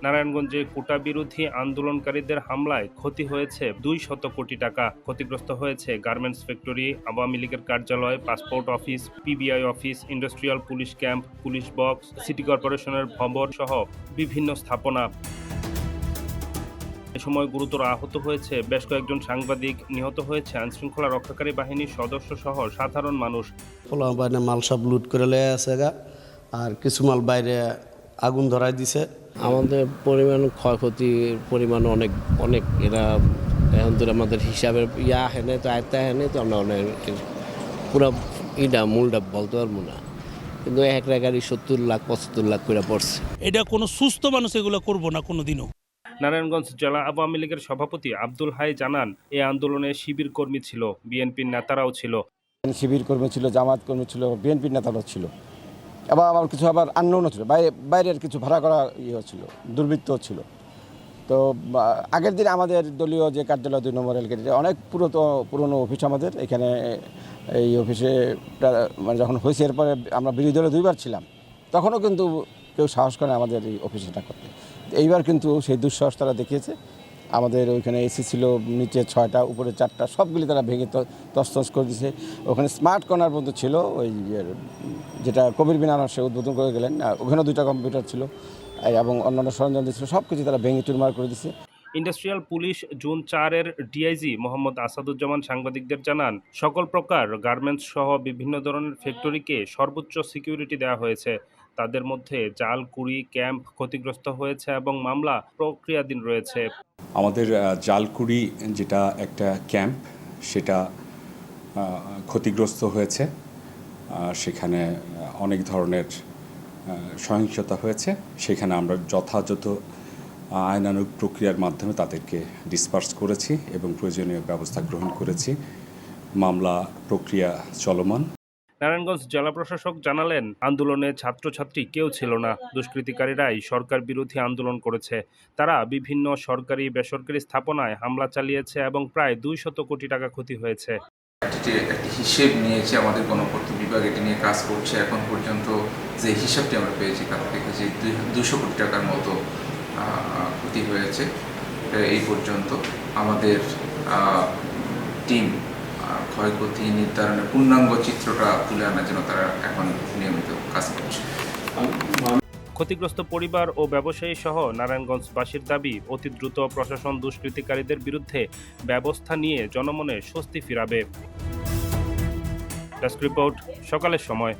নারায়ণগঞ্জে কোটা বিরোধী আন্দোলনকারীদের হামলায় ক্ষতি হয়েছে 200 কোটি টাকা। ক্ষতিগ্রস্ত হয়েছে গার্মেন্টস ফ্যাক্টরি, আওয়ামী লীগের কার্যালয়, passport office, PBI office, industrial police camp, police box, city কর্পোরেশনের ভবন সহ বিভিন্ন স্থাপনা। এ সময় গুরুতর আহত হয়েছে বেশ কয়েকজন সাংবাদিক, নিহত হয়েছে আইনশৃঙ্খলা রক্ষাকারী বাহিনীর সদস্য সহ সাধারণ মানুষ। বাইরে মাল সব লুট করে লয়ে আছে গা, আর কিছু মাল বাইরে আগুন ধরাই দিছে। আমাদের ক্ষয়ক্ষতির পরিমাণ অনেক এরা এখন তো আমাদের হিসাবের হেনে তো আয়ত্তা হেনে তো আমরা অনেক পুরো মূলটা বলতে পারবো না, কিন্তু এক গাড়ি 70 লাখ 75 লাখ করে পড়ছে। এটা কোনো সুস্থ মানুষ এগুলো করবো না কোনোদিনও। নারায়ণগঞ্জ জেলা আওয়ামী লীগের সভাপতি আব্দুল হাই জানান, এই আন্দোলনে শিবির কর্মী ছিল, বিএনপির নেতারাও ছিল। শিবির কর্মী ছিল, জামাত কর্মী ছিল, বিএনপির নেতারাও ছিল, আবার কিছু আননোনও ছিল, বাইরের কিছু ভাড়া করা ছিল, দুর্বৃত্ত ছিল। তো আগের দিন আমাদের দলীয় যে কার্যালয় 2 নম্বর রেলগেটে অনেক পুরনো অফিস আমাদের এখানে, এই অফিসে মানে যখন হয়েছে এরপরে আমরা বিরোধী দলে 2বার ছিলাম, তখনও কিন্তু কেউ সাহস করে আমাদের এই অফিসটা করতে। এইবার কিন্তু সেই দুঃসাহস তারা দেখিয়েছে। আমাদের ওইখানে এসি ছিল নিচে 6টা, উপরে 4টা, সবগুলি তারা ভেঙে তছনছ করে দিয়েছে। ওখানে স্মার্ট কর্নার পর্যন্ত ছিল, ওই যেটা কবির বিন আনন্দ সে উদ্বোধন করে গেলেন, ওখানেও 2টা কম্পিউটার ছিল এবং অন্যান্য সরঞ্জাম ছিল, সব কিছু তারা ভেঙে চুরমার করে দিয়েছে। ইন্ডাস্ট্রিয়াল পুলিশ জোন 4-এর ডিআইজি মোহাম্মদ আসাদুজ্জামান সাংবাদিকদের জানান, সকল প্রকার গার্মেন্টস সহ বিভিন্ন ধরনের ফ্যাক্টরিকে সর্বোচ্চ সিকিউরিটি দেওয়া হয়েছে। তাদের মধ্যে জালকুড়ি ক্যাম্প ক্ষতিগ্রস্ত হয়েছে এবং মামলা প্রক্রিয়াধীন রয়েছে। আমাদের জালকুড়ি যেটা একটা ক্যাম্প, সেটা ক্ষতিগ্রস্ত হয়েছে। সেখানে অনেক ধরনের সহিংসতা হয়েছে। সেখানে আমরা যথাযথ আইনানুগ প্রক্রিয়ার মাধ্যমে তাদেরকে ডিসপার্স করেছি এবং প্রয়োজনীয় ব্যবস্থা গ্রহণ করেছি। মামলা প্রক্রিয়া চলমান। নারায়ণগঞ্জ জেলা প্রশাসক জানালেন, আন্দোলনে ছাত্রছাত্রী কেউ ছিল না। দুষ্কৃতিকারীরাই সরকার বিরোধী আন্দোলন করেছে। তারা বিভিন্ন সরকারি বেসরকারি স্থাপনায় হামলা চালিয়েছে এবং প্রায় 200 কোটি টাকা ক্ষতি হয়েছে। একটি হিসেব নিয়েছে আমাদের গণপূর্ত বিভাগ, এটি নিয়ে কাজ করছে। এখন পর্যন্ত যে হিসাবটি আমরা পেয়েছি তাতে দেখেছি 200 কোটি টাকার মতো ক্ষতি হয়েছে এই পর্যন্ত। আমাদের টিম ক্ষয়ক্ষতি নির্ধারণের পূর্ণাঙ্গ চিত্রটা তুলে আনার জন্য তারা এখন নিয়মিত কাজ করছে। ক্ষতিগ্রস্ত পরিবার ও ব্যবসায়ী সহ নারায়ণগঞ্জবাসীর দাবি, অতি দ্রুত প্রশাসন দুষ্কৃতিকারীদের বিরুদ্ধে ব্যবস্থা নিয়ে জনমনে স্বস্তি ফিরাবে। ডেস্ক রিপোর্ট, সকালের সময়।